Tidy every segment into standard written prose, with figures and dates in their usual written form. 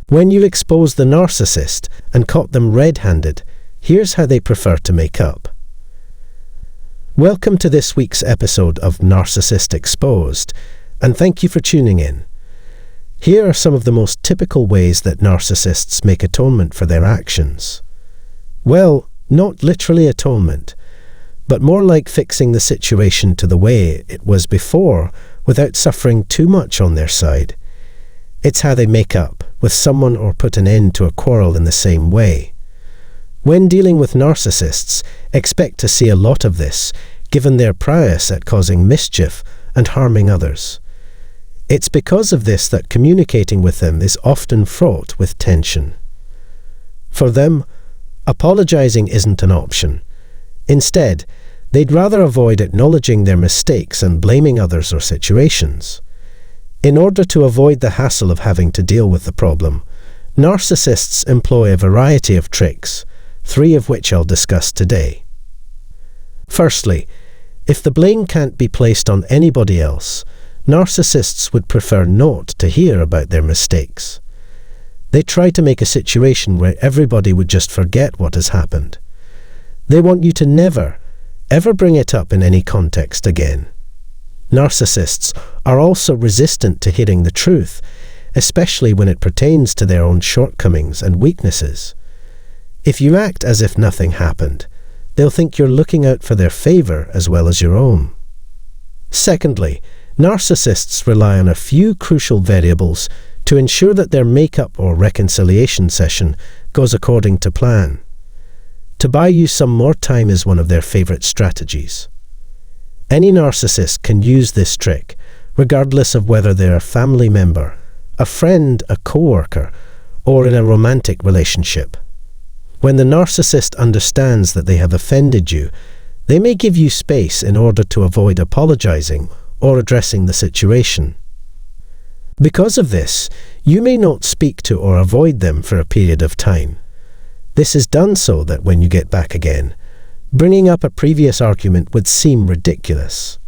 When you expose the narcissist and caught them red-handed, here's how they prefer to make up. Welcome to this week's episode of Narcissist Exposed, and thank you for tuning in. Here are some of the most typical ways that narcissists make atonement for their actions. Well, not literally atonement, but more like fixing the situation to the way it was before without suffering too much on their side. It's how they make up with someone or put an end to a quarrel in the same way. When dealing with narcissists, expect to see a lot of this, given their prowess at causing mischief and harming others. It's because of this that communicating with them is often fraught with tension. For them, apologizing isn't an option. Instead, they'd rather avoid acknowledging their mistakes and blaming others or situations. In order to avoid the hassle of having to deal with the problem, narcissists employ a variety of tricks, 3 of which I'll discuss today. Firstly, if the blame can't be placed on anybody else, narcissists would prefer not to hear about their mistakes. They try to make a situation where everybody would just forget what has happened. They want you to never, ever bring it up in any context again. Narcissists are also resistant to hearing the truth, especially when it pertains to their own shortcomings and weaknesses. If you act as if nothing happened, they'll think you're looking out for their favor as well as your own. Secondly, narcissists rely on a few crucial variables to ensure that their make-up or reconciliation session goes according to plan. To buy you some more time is one of their favorite strategies. Any narcissist can use this trick, regardless of whether they're a family member, a friend, a coworker, or in a romantic relationship. When the narcissist understands that they have offended you, they may give you space in order to avoid apologizing or addressing the situation. Because of this, you may not speak to or avoid them for a period of time. This is done so that when you get back again, bringing up a previous argument would seem ridiculous.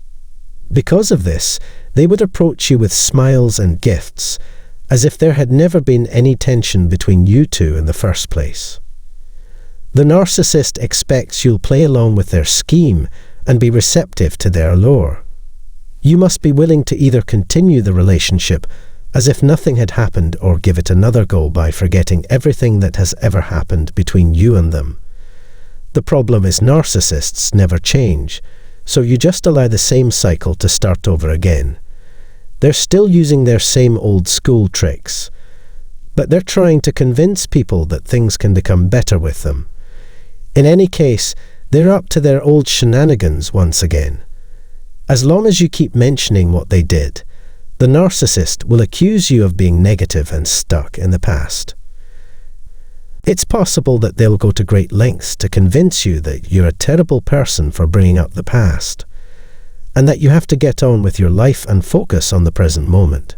Because of this, they would approach you with smiles and gifts, as if there had never been any tension between you two in the first place. The narcissist expects you'll play along with their scheme and be receptive to their allure. You must be willing to either continue the relationship as if nothing had happened or give it another go by forgetting everything that has ever happened between you and them. The problem is narcissists never change, so you just allow the same cycle to start over again. They're still using their same old school tricks, but they're trying to convince people that things can become better with them. In any case, they're up to their old shenanigans once again. As long as you keep mentioning what they did, the narcissist will accuse you of being negative and stuck in the past. It's possible that they'll go to great lengths to convince you that you're a terrible person for bringing up the past, and that you have to get on with your life and focus on the present moment.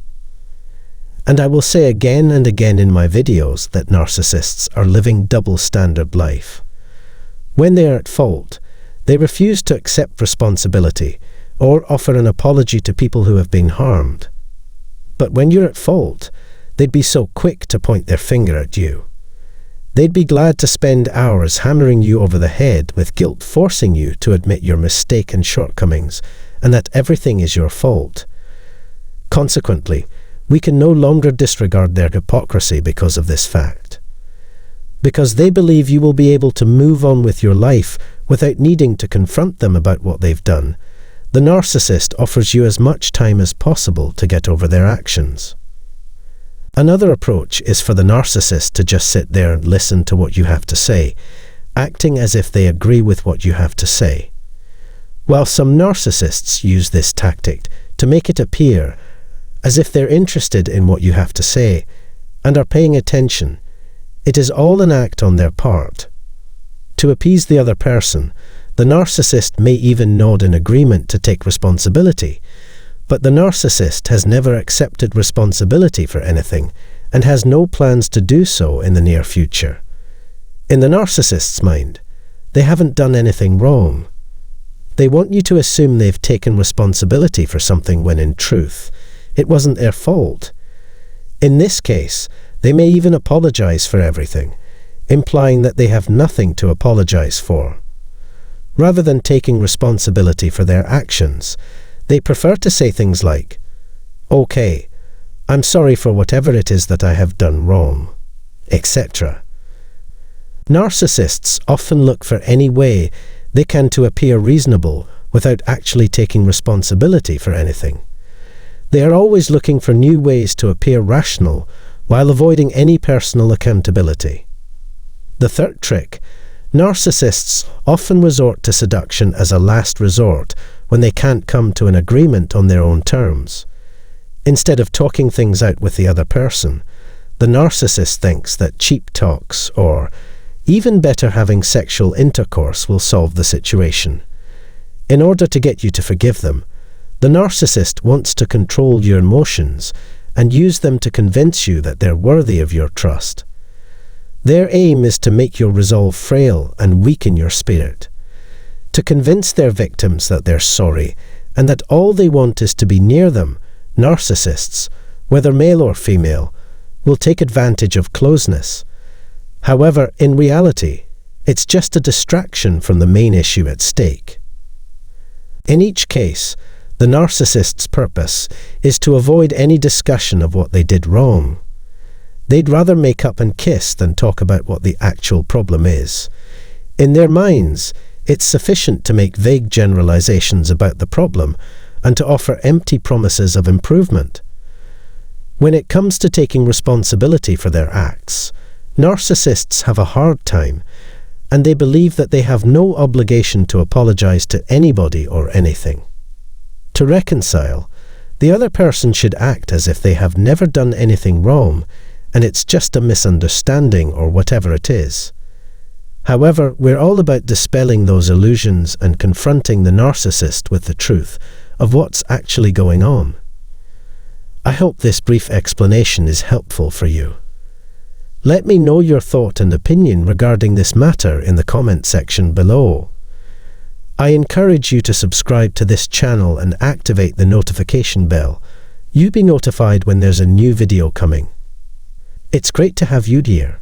And I will say again and again in my videos that narcissists are living double-standard life. When they are at fault, they refuse to accept responsibility or offer an apology to people who have been harmed. But when you're at fault, they'd be so quick to point their finger at you. They'd be glad to spend hours hammering you over the head with guilt, forcing you to admit your mistake and shortcomings, and that everything is your fault. Consequently, we can no longer disregard their hypocrisy because of this fact. Because they believe you will be able to move on with your life without needing to confront them about what they've done, the narcissist offers you as much time as possible to get over their actions. Another approach is for the narcissist to just sit there and listen to what you have to say, acting as if they agree with what you have to say. While some narcissists use this tactic to make it appear as if they're interested in what you have to say and are paying attention, it is all an act on their part. To appease the other person, the narcissist may even nod in agreement to take responsibility, but the narcissist has never accepted responsibility for anything and has no plans to do so in the near future. In the narcissist's mind, they haven't done anything wrong. They want you to assume they've taken responsibility for something when in truth, it wasn't their fault. In this case, They may even apologize for everything, implying that they have nothing to apologize for. Rather than taking responsibility for their actions, they prefer to say things like, "Okay, I'm sorry for whatever it is that I have done wrong," etc. Narcissists often look for any way they can to appear reasonable without actually taking responsibility for anything. They are always looking for new ways to appear rational while avoiding any personal accountability. The third trick: narcissists often resort to seduction as a last resort when they can't come to an agreement on their own terms. Instead of talking things out with the other person, the narcissist thinks that cheap talks, or even better, having sexual intercourse, will solve the situation. In order to get you to forgive them, the narcissist wants to control your emotions and use them to convince you that they're worthy of your trust. Their aim is to make your resolve frail and weaken your spirit, to convince their victims that they're sorry and that all they want is to be near them. Narcissists, whether male or female, will take advantage of closeness. However, in reality, it's just a distraction from the main issue at stake. In each case, the narcissist's purpose is to avoid any discussion of what they did wrong. They'd rather make up and kiss than talk about what the actual problem is. In their minds, it's sufficient to make vague generalizations about the problem and to offer empty promises of improvement. When it comes to taking responsibility for their acts, narcissists have a hard time, and they believe that they have no obligation to apologize to anybody or anything. To reconcile, the other person should act as if they have never done anything wrong, and it's just a misunderstanding or whatever it is. However, we're all about dispelling those illusions and confronting the narcissist with the truth of what's actually going on. I hope this brief explanation is helpful for you. Let me know your thought and opinion regarding this matter in the comment section below. I encourage you to subscribe to this channel and activate the notification bell. You'll be notified when there's a new video coming. It's great to have you here.